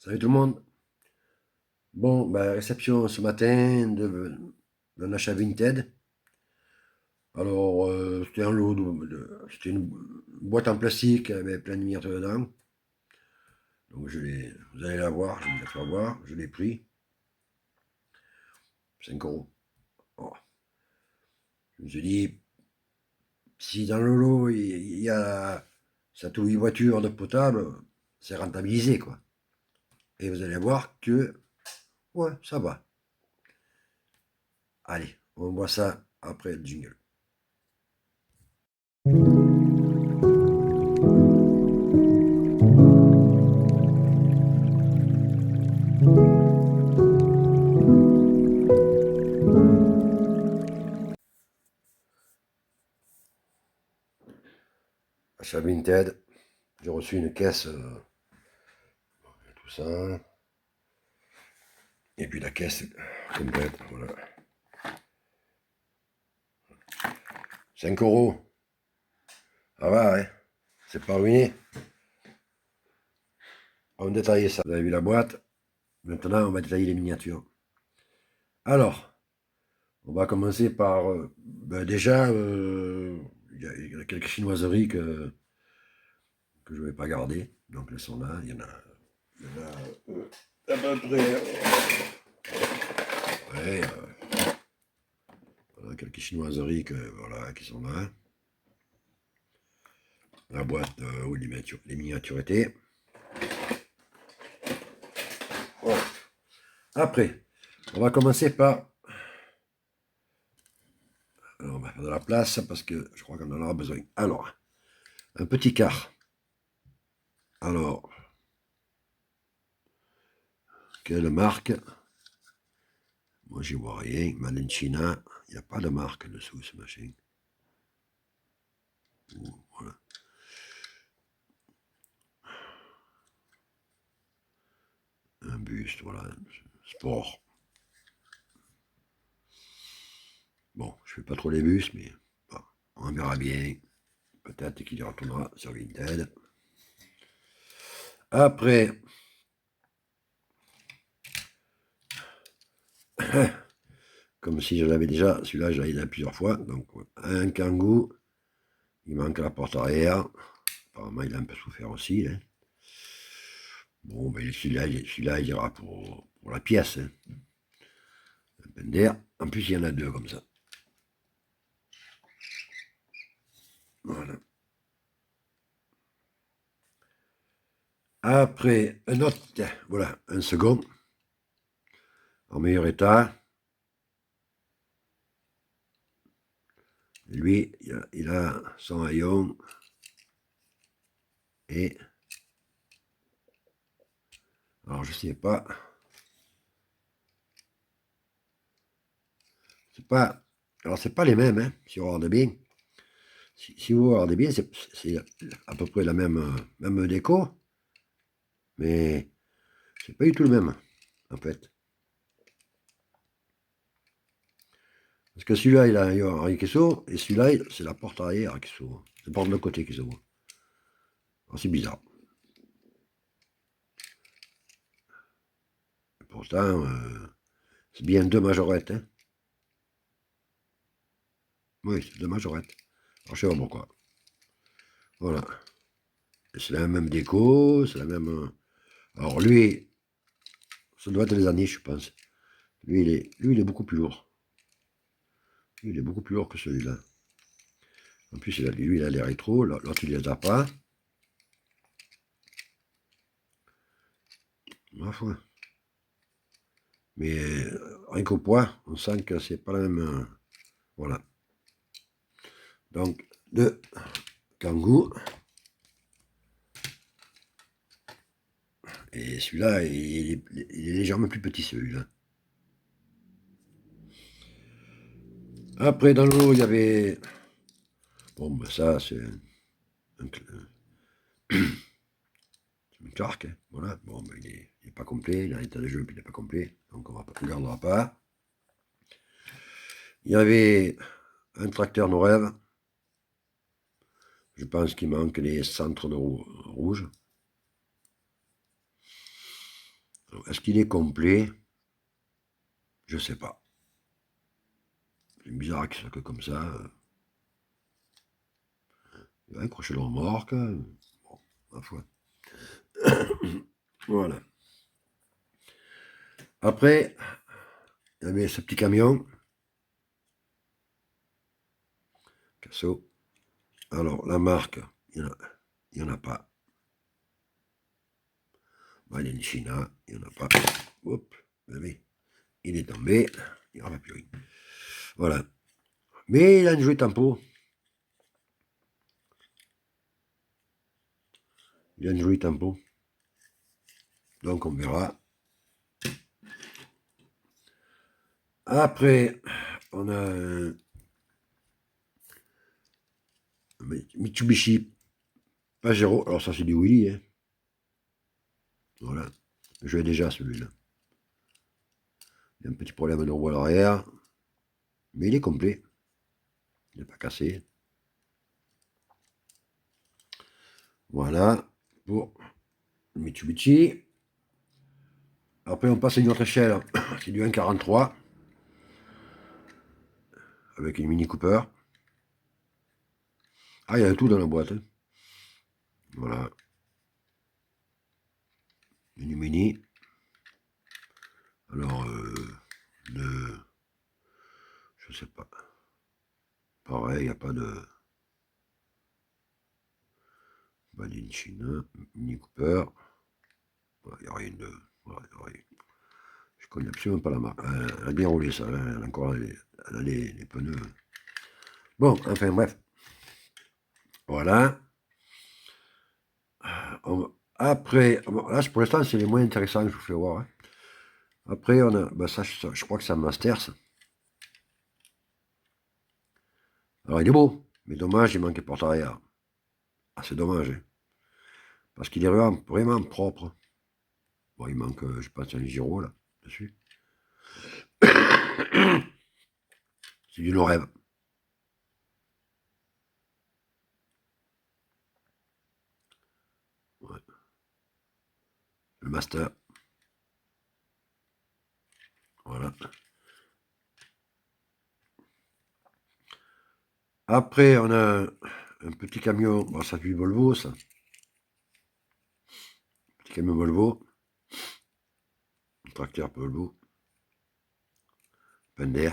Salut tout le monde. Bon, réception ce matin d'un achat Vinted. Alors, c'était un lot, c'était une boîte en plastique avec plein de miniatures dedans. Donc, vous allez la voir, je vais vous la faire voir. Je l'ai pris, 5 €. Oh. Je me suis dit, si dans le lot, il y a 7 ou 8 voitures de potable, c'est rentabilisé, quoi. Et vous allez voir que, ouais, ça va. Allez, on voit ça après le jingle. Achat Vinted, j'ai reçu une caisse, tout ça. Et puis la caisse complète, voilà. 5 €. Ça va, hein? C'est pas ruiné. On va détailler ça. Vous avez vu la boîte. Maintenant, on va détailler les miniatures. Alors, on va commencer par... déjà, il y a quelques chinoiseries que je ne vais pas garder. Donc, elles sont là. Il y en a à peu près... ouais, voilà, quelques chinoiseries voilà, qui sont là. La boîte où les miniatures étaient. Voilà. Après, on va commencer par... Alors, on va faire de la place parce que je crois qu'on en aura besoin. Alors, un petit quart. Alors, quelle marque? Moi, j'y vois rien. Made in China. Il n'y a pas de marque dessous, ce machin. Voilà. Un buste, voilà. Sport. Bon, je fais pas trop les bustes, mais bon, on verra bien. Peut-être qu'il y retournera sur Vinted. Après, comme si je l'avais déjà, celui-là, je l'avais là plusieurs fois. Donc, un Kangoo. Il manque la porte arrière. Apparemment, il a un peu souffert aussi. Hein. Bon, ben celui-là, il ira pour la pièce. Hein. Un Pender. En plus, il y en a deux comme ça. Voilà. Après, un autre, voilà, un second, en meilleur état. Lui, il a son haillon et... Alors, je sais pas. C'est pas... Alors, c'est pas les mêmes, hein, si vous regardez bien. Si vous regardez bien, c'est à peu près la même déco, mais c'est pas du tout le même, en fait. Parce que celui-là, il a un haillon qui s'ouvre, et celui-là, c'est la porte arrière qui s'ouvre. C'est la porte de côté qui s'ouvre. C'est bizarre. Pourtant, c'est bien deux majorettes. Hein. Oui, c'est deux majorettes. Alors, je sais pas pourquoi. Voilà. C'est la même déco, c'est la même... Alors lui, ça doit être les années, je pense. Lui, il est beaucoup plus lourd. Lui, il est beaucoup plus lourd que celui-là. En plus, lui, il a les rétros, l'autre, il les a pas. Ma foi. Mais rien qu'au poids, on sent que c'est pas la même... voilà. Donc, deux Kangoo. Et celui-là, il est légèrement plus petit, celui-là. Après, dans l'eau, il y avait... Bon, ben ça, c'est un Clark, hein, voilà. Bon, ben, il est pas complet, il est en état de jeu, puis il n'est pas complet. Donc, on ne gardera pas. Il y avait un tracteur nos rêves. Je pense qu'il manque les centres de rouge. Est-ce qu'il est complet? Je sais pas. C'est bizarre qu'il soit que comme ça. Il va accrocher le remorque. Bon, ma foi. Voilà. Après, il y avait ce petit camion. Casso. Alors, la marque, il n'y en a pas. Made in China, il n'y en a pas. Hop, il est tombé. Il n'y aura plus rien. Voilà. Mais il a une jolie tempo. Il a une jolie tempo. Donc on verra. Après, on a un Mitsubishi Pajero. Alors ça c'est du Willy. Hein. Voilà. Je l'ai déjà celui-là. Il y a un petit problème de roue à l'arrière. Mais il est complet. Il n'est pas cassé. Voilà. Pour le Mitsubishi. Après on passe à une autre échelle. C'est du 1,43. Avec une Mini Cooper. Ah, il y a tout dans la boîte. Hein. Voilà. Une Mini. Alors, je sais pas. Pareil, il n'y a pas de... Made in China, Mini Cooper. Il n'y a rien de... Voilà, y a rien. Je connais absolument pas la marque. Elle a bien roulé ça, hein. Elle a encore elle a les pneus. Bon, enfin bref. Voilà. Après, là pour l'instant c'est les moins intéressants que je vous fais voir. Hein. Après on a, ça, je crois que c'est un Masters. Alors il est beau, mais dommage, il manque les portes arrière. Ah c'est dommage. Hein. Parce qu'il est vraiment propre. Bon, il manque, je pense, un gyro là, dessus. C'est du rêve. Ouais. Le Master. Voilà. Après, on a un petit camion. Bon, ça du Volvo, ça. Petit camion Volvo. Un tracteur Volvo. Pender.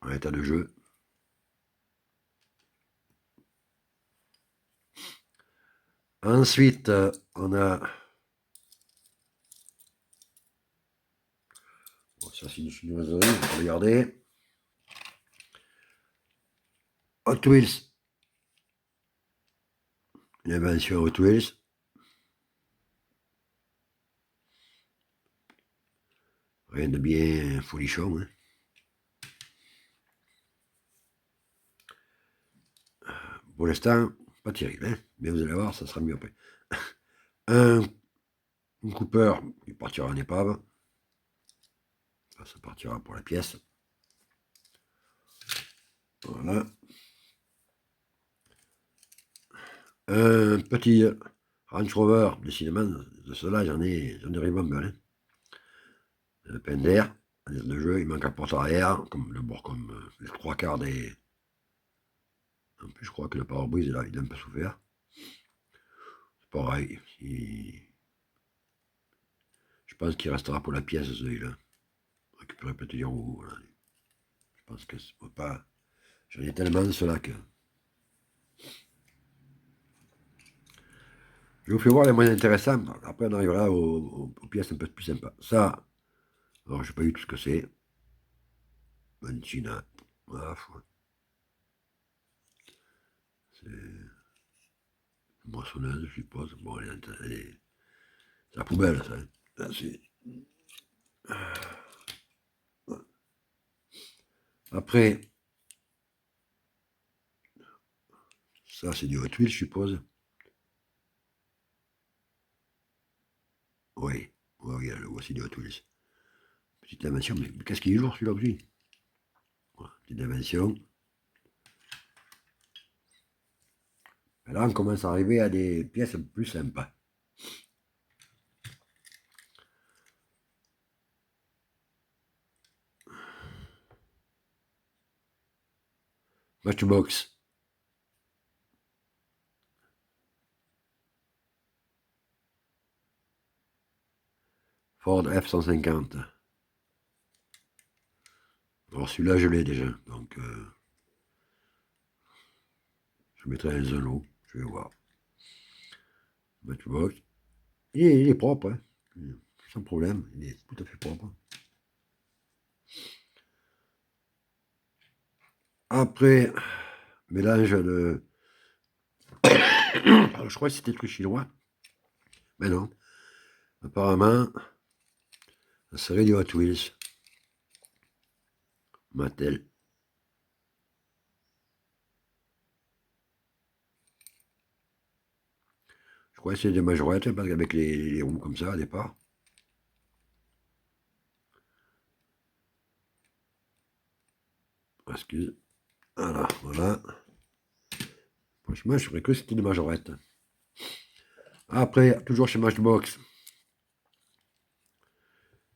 En état de jeu. Ensuite, on a... Bon, ça, c'est une chinoiserie, on va regarder. Hot Wheels. Une invention Hot Wheels. Rien de bien folichon. Hein. Pour l'instant, pas terrible. Hein. Mais vous allez voir, ça sera mieux après. Un Cooper, il partira en épave. Ça partira pour la pièce. Voilà. Un petit Range Rover, décidément, de cela, j'en ai ribambelle. Hein. Le Pender, de jeu, il manque un porte arrière, comme les trois quarts des... En plus, je crois que le pare-brise, il a un peu souffert. C'est pareil. Je pense qu'il restera pour la pièce, celui-là. Récupérer peut-être les roues. Voilà. Je pense que c'est pas... J'en ai tellement de cela que... Je vous fais voir les moyens intéressants. Après, on arrivera aux pièces un peu plus sympas. Ça, alors, je sais pas eu tout ce que c'est. China. Voilà, c'est une moissonneuse, je suppose. Bon, c'est la poubelle, ça. Là, après, ça, c'est du Hot Wheels, je suppose. Oui, oui, voici du Hot Wheels. Petite invention, mais qu'est-ce qu'il est lourd celui-là aussi? Voilà, petite invention. Et là, on commence à arriver à des pièces plus sympas. Matchbox. Ford F-150. Alors celui-là, je l'ai déjà. Donc, je mettrai un Zolo. Je vais voir. Matchbox. Il est propre, hein. Sans problème. Il est tout à fait propre. Après, mélange de... Alors, je crois que c'était le truc chinois. Mais non. Apparemment, ça serait du Hot Wheels. Mattel. Je crois que c'est des majorettes, parce qu'avec les roues comme ça, au départ. Excuse. Voilà, voilà. Franchement, je ferais que c'était des majorettes. Après, toujours chez Matchbox.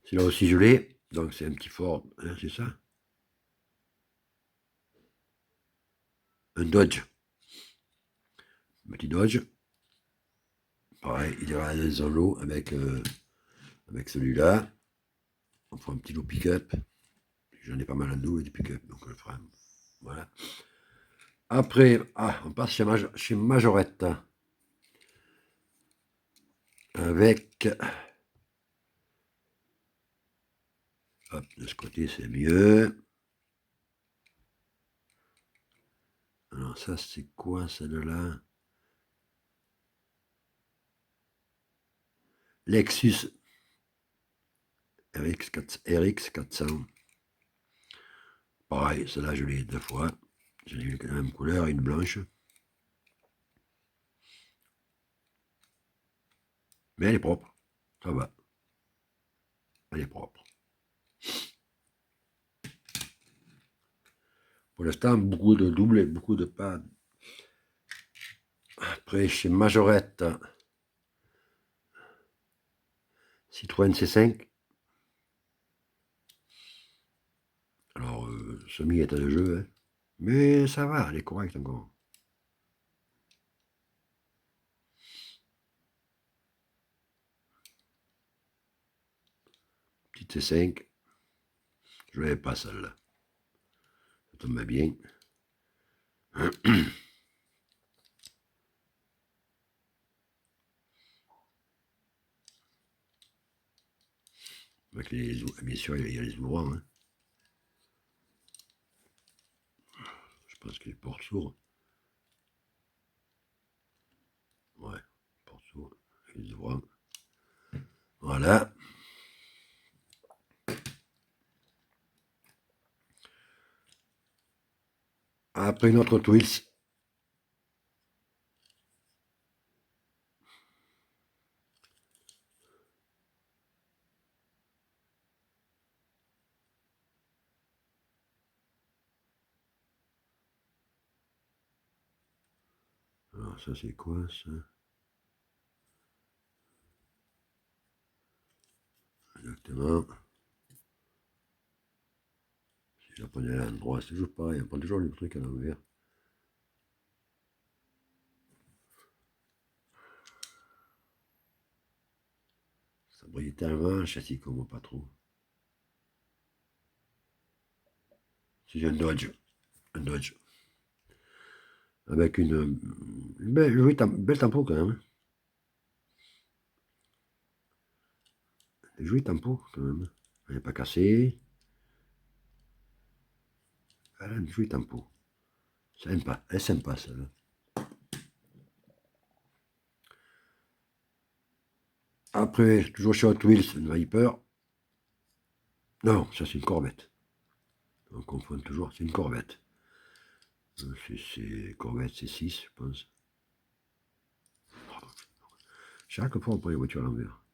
C'est là aussi gelé. Donc c'est un petit Ford, hein, c'est ça? Un Dodge. Un petit Dodge. Pareil, il ira dans l'eau avec, avec celui-là. On fera un petit lot pick-up. J'en ai pas mal à nous, des pick-up, donc on le fera. Voilà. Après, on passe chez Majorette. Avec... Hop, de ce côté, c'est mieux. Alors ça, c'est quoi, celle-là? Lexus RX 400. Pareil, celle-là, je l'ai 2 fois. J'ai eu la même couleur, une blanche. Mais elle est propre. Ça va. Elle est propre. Pour l'instant, beaucoup de doubles et beaucoup de pas. Après, chez Majorette, Citroën C5. Alors, semi-état de jeu, hein. Mais ça va, elle est correcte encore. Petite C5. Je ne l'avais pas celle-là. Ça tombait bien. Avec bien sûr, il y a les ouvrants. Hein. Je pense qu'il est porte-sourd. Ouais, porte-sourd. Les ouvrants. Voilà. Après une autre twist. Alors ça c'est quoi ça? Exactement. Si je la prenais à l'endroit, c'est toujours pareil, on prend toujours le truc à l'envers. Ça brille tellement, le châssis qu'on voit pas trop. C'est un Dodge. Un Dodge. Avec une belle tempo quand même. Une jolie tempo quand même. Elle n'est pas cassée. Elle a une jolie tempo. Sympa. Elle est sympa celle-là. Après, toujours chez Hot Wheels, une Viper. Non, ça c'est une Corvette. On confond toujours, c'est une Corvette. C'est Corvette C6, je pense. Chaque fois, on prend les voitures à l'envers.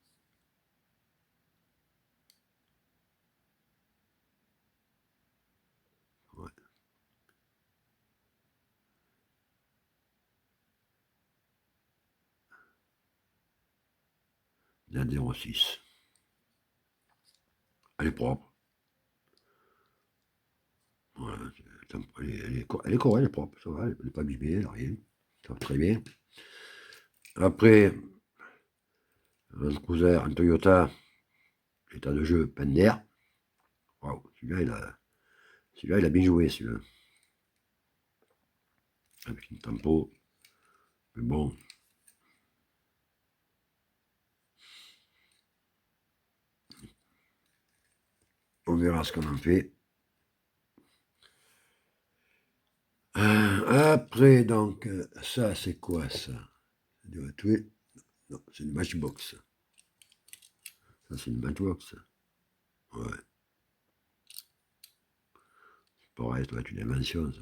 Ouais. La 06. Elle est propre. Voilà, Elle est correcte, elle est propre, ça va, elle n'est pas abîmée, elle n'a rien. Ça va très bien. Après, un Cruiser, un Toyota, état de jeu, peine d'air. Waouh, celui-là, il a bien joué, celui-là. Avec une tempo. Mais bon. On verra ce qu'on en fait. Après, donc, ça, c'est quoi, ça? Non, c'est une Matchbox. Ça, c'est une Matchbox. Ouais. Pareil, ça doit être une invention, ça.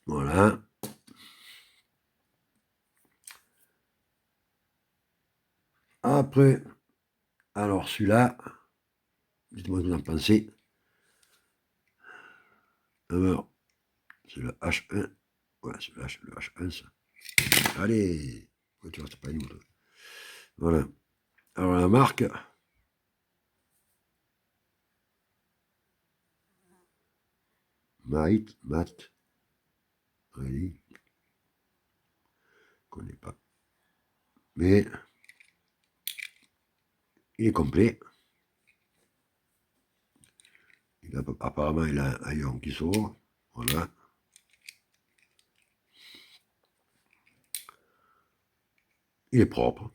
Voilà. Après, alors celui-là, dites-moi ce que vous en pensez. Alors, c'est le H1. Ouais, c'est le H1, ça. Allez, tu restes pas nous. Voilà. Alors la marque, Mat, allez, je connais pas. Mais il est complet. Apparemment, il a un haillon qui s'ouvre. Voilà. Il est propre.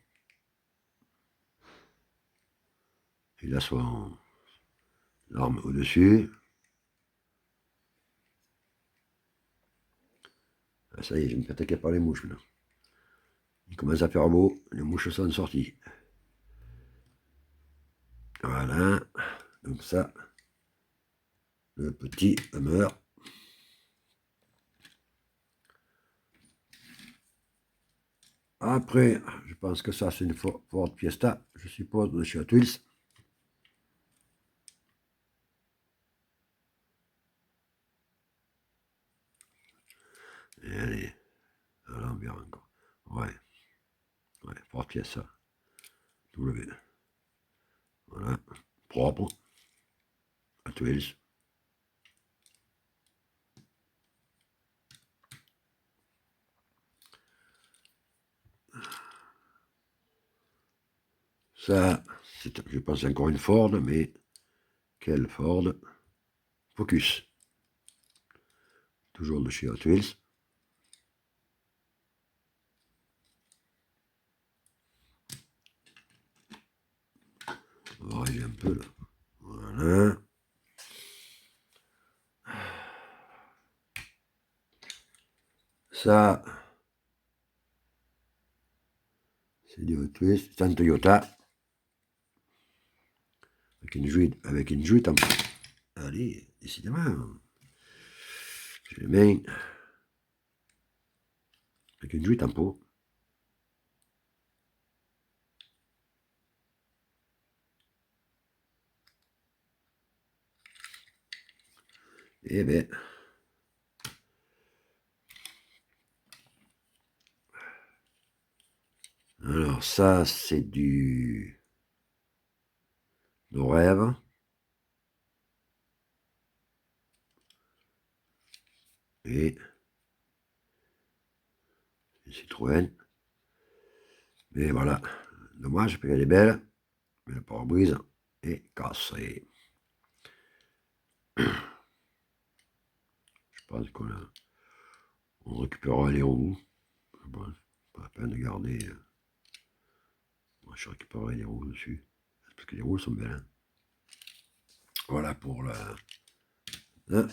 Il a son arme au-dessus. Ah, ça y est, je me fais attaquer par les mouches maintenant. Il commence à faire beau, les mouches sont sorties. Voilà. Donc ça, le petit Hummer. Après, je pense que ça, c'est une Ford Fiesta, je suppose, de chez Hot Wheels. Et allez, à l'envers encore. Ouais, Ford Fiesta. W. Voilà, propre. Hot Wheels. Ça, je pense encore une Ford, mais quelle Ford? Focus. Toujours de chez Hot Wheels. On va arriver un peu là. Voilà. Ça, c'est du Hot Wheels. C'est un Toyota. Avec une jouette en... Allez, décidément. J'ai les mains. Avec une jouette en pot. Eh ben. Alors ça, c'est du... Nos rêves. Et... Citroën. Mais voilà. Dommage, parce qu'elle est belle. Mais le pare-brise est cassé. Je pense qu'on récupérera les roues. Je pense. Pas la peine de garder... Moi, je récupérerai les roues dessus. Parce que les roues sont belles. Hein. Voilà pour la... Hein.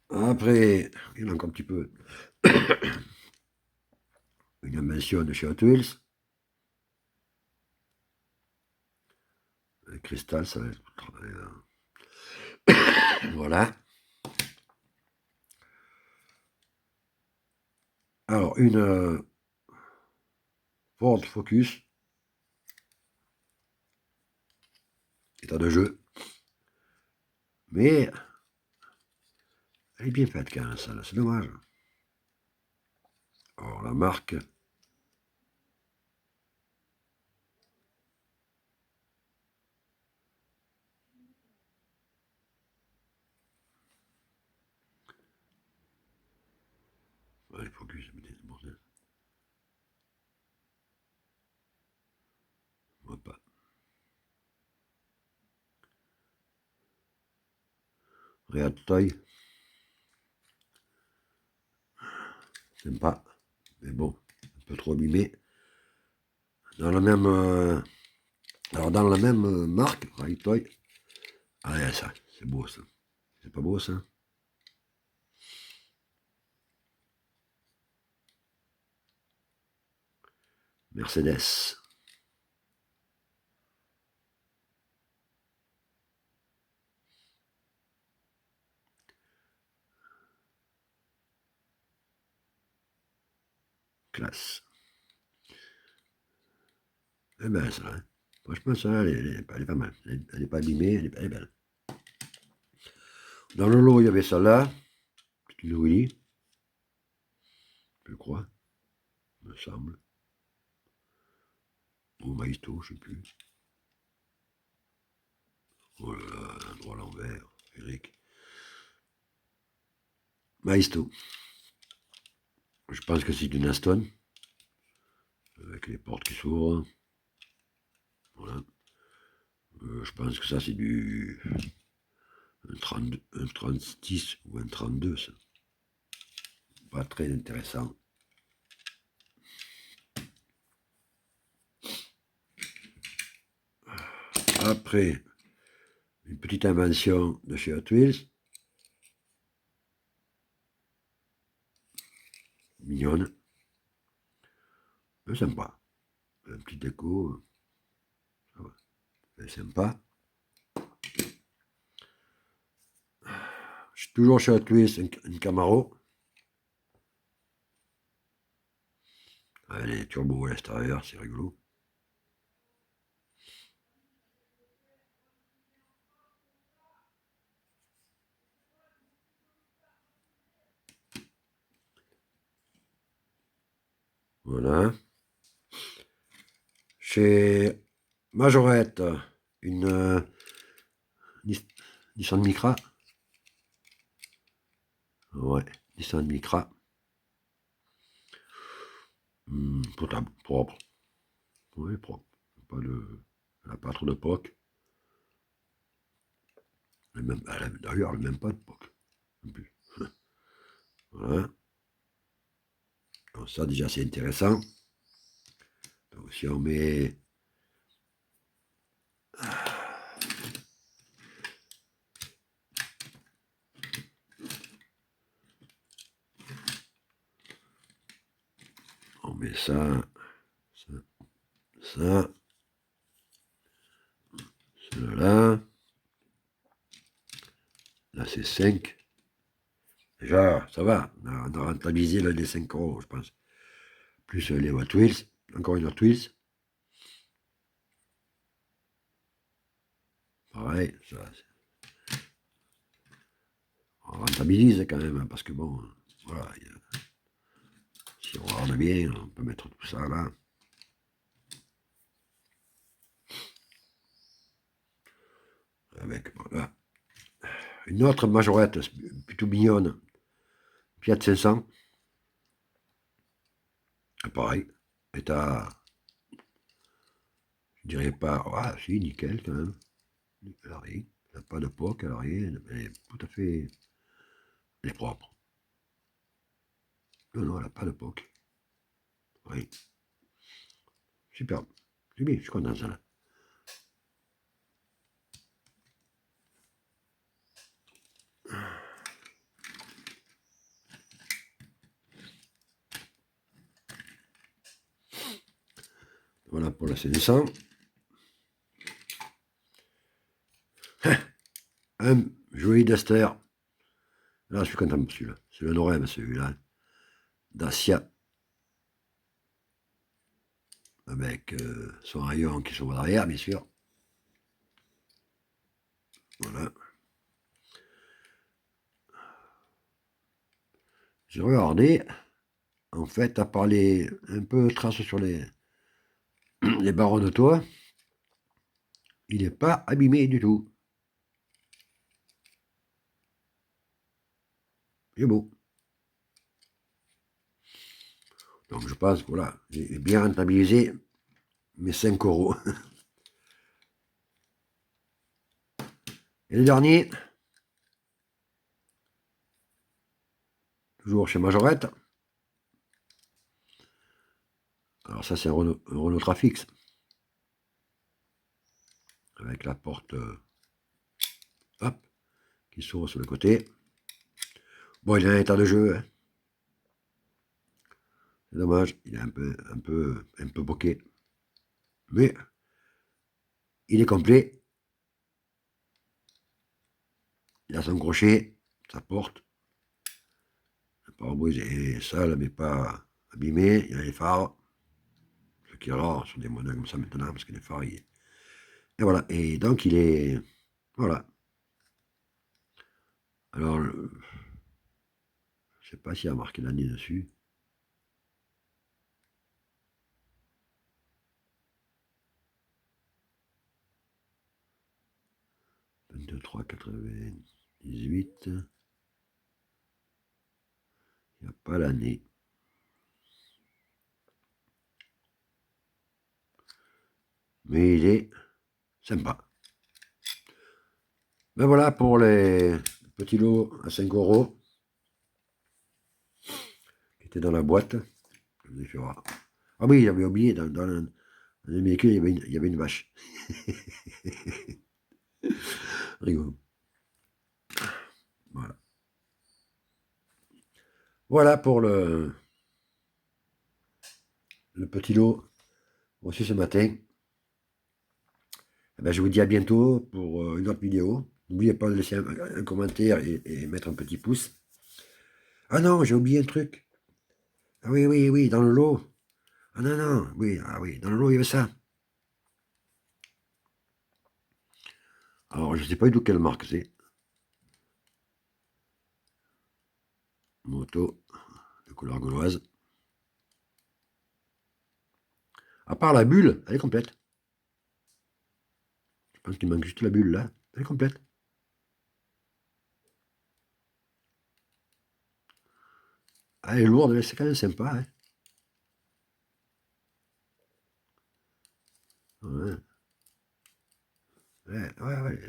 Après, il manque un petit peu une invention de chez Hot Wheels. Le cristal, ça va être... Voilà. Alors, une Ford Focus. État de jeu. Mais elle est bien faite quand même, ça, c'est dommage. Alors, la marque... Regarde taille. Sympa. Mais bon, un peu trop abîmé. Dans la même... alors dans la même marque, Regarde taille. Ah ouais, ça, c'est beau ça. C'est pas beau ça? Mercedes. Classe. Eh ben ça, hein. Franchement ça, elle est pas mal. Elle n'est pas abîmée, elle est belle. Dans le lot, il y avait celle-là. Petit Louis. Je crois. Me semble. Ou Maisto, je sais plus. Oh là là, l'endroit à l'envers. Eric. Maisto. Je pense que c'est une Aston. Avec les portes qui s'ouvrent. Voilà. Je pense que ça c'est du... Un 32, un 36 ou un 32, ça. Pas très intéressant. Après, une petite invention de chez Hot Wheels. Mignonne. Mais sympa. Un petit déco. Ça va. C'est sympa. Je suis toujours chez Hot Wheels, une Camaro. Elle est turbo à l'extérieur, c'est rigolo. Voilà. Chez Majorette, une Nissan Micra. Ouais, Nissan Micra. Potable, propre. Oui, propre. Pas de... Elle n'a pas trop de POC. D'ailleurs, elle n'a même pas de POC. Voilà. Donc ça, déjà, c'est intéressant. Donc si on met... On met ça, ça, cela. Là, c'est 5. Déjà, ça va. On a rentabilisé là, les 5 euros, je pense. Plus les Hot Wheels. Encore une Hot Wheels. Pareil, ça, on rentabilise quand même, parce que bon, voilà, si on regarde bien, on peut mettre tout ça là. Avec, voilà. Une autre majorette, plutôt mignonne, Fiat 500. Pareil, état, je dirais pas, ah si, nickel quand même. Elle a rien, elle n'a pas de POC, elle a rien, elle est tout à fait, elle est propre. Non, non, elle n'a pas de POC. Oui. Superbe. C'est bien, je suis content de ça là. Voilà pour la 500. Un joli Duster. Là, je suis content de celui-là. C'est le Norem, celui-là. Dacia. Avec son rayon qui s'ouvre derrière, bien sûr. Voilà. J'ai regardé. En fait, à part les un peu de traces sur les barreaux de toit, il n'est pas abîmé du tout. Il est beau. Donc je pense, voilà, j'ai bien rentabilisé mes 5 euros. Et le dernier, toujours chez Majorette. Alors ça c'est un Renault Trafix. Avec la porte hop, qui s'ouvre sur le côté. Bon, il est en état de jeu, hein. C'est dommage, il est un peu bokeh. Mais il est complet. Il a son crochet, sa porte. Le pare-brise est sale, mais pas abîmé. Il a les phares. Ce qui est rare sur des modèles comme ça maintenant, parce que les phares, et voilà. Et donc, il est... Voilà. Alors, je sais pas s'il y a marqué l'année dessus. « 23,98 ». Il n'y a pas l'année. Mais il est sympa. Ben voilà pour les petits lots à 5 € qui étaient dans la boîte. Ah oui, j'avais oublié, dans le véhicule, il y avait une vache. Rigolo. Voilà. Voilà pour le petit lot reçu ce matin. Eh ben, je vous dis à bientôt pour une autre vidéo. N'oubliez pas de laisser un commentaire et mettre un petit pouce. Ah non, j'ai oublié un truc. Ah oui, oui, oui, dans le lot. Ah non, non, oui, ah oui, dans le lot, il y avait ça. Alors, je ne sais pas du tout quelle marque c'est. Moto de couleur gauloise. À part la bulle, elle est complète. Je pense qu'il manque juste la bulle là. Elle est complète. Ah, elle est lourde, mais c'est quand même sympa. Hein. Ouais. Ouais, ouais,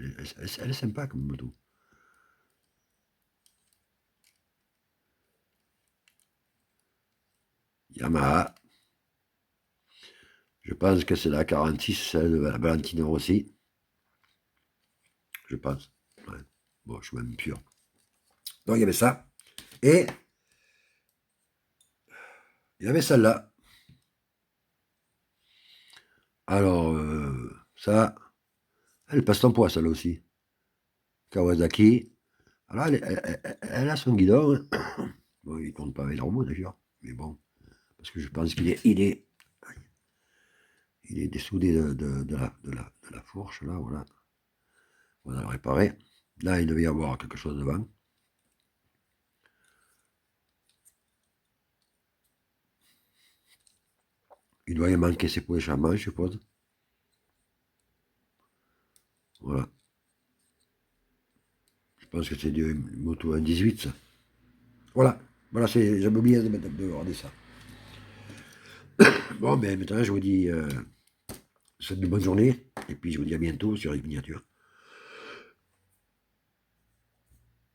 elle est sympa comme moto. Yamaha. Je pense que c'est la 46, celle de la Valentino Rossi. Je pense. Ouais. Bon, je suis même sûr. Donc il y avait ça. Et il y avait celle-là. Alors, ça, elle passe ton poids, celle-là aussi. Kawasaki. Alors, elle a son guidon. Bon, il ne tourne pas avec les robots d'ailleurs. Mais bon, parce que je pense qu'il est, il est dessoudé de la fourche, là, voilà. On va le réparer. Là, il devait y avoir quelque chose devant. Il doit y manquer ses pots d'échappement, je suppose. Voilà. Je pense que c'est du moto 1.18, ça. Voilà. Voilà, j'avais oublié de regarder ça. Bon, ben maintenant, je vous dis, je vous souhaite une bonne journée. Et puis, je vous dis à bientôt sur les miniatures.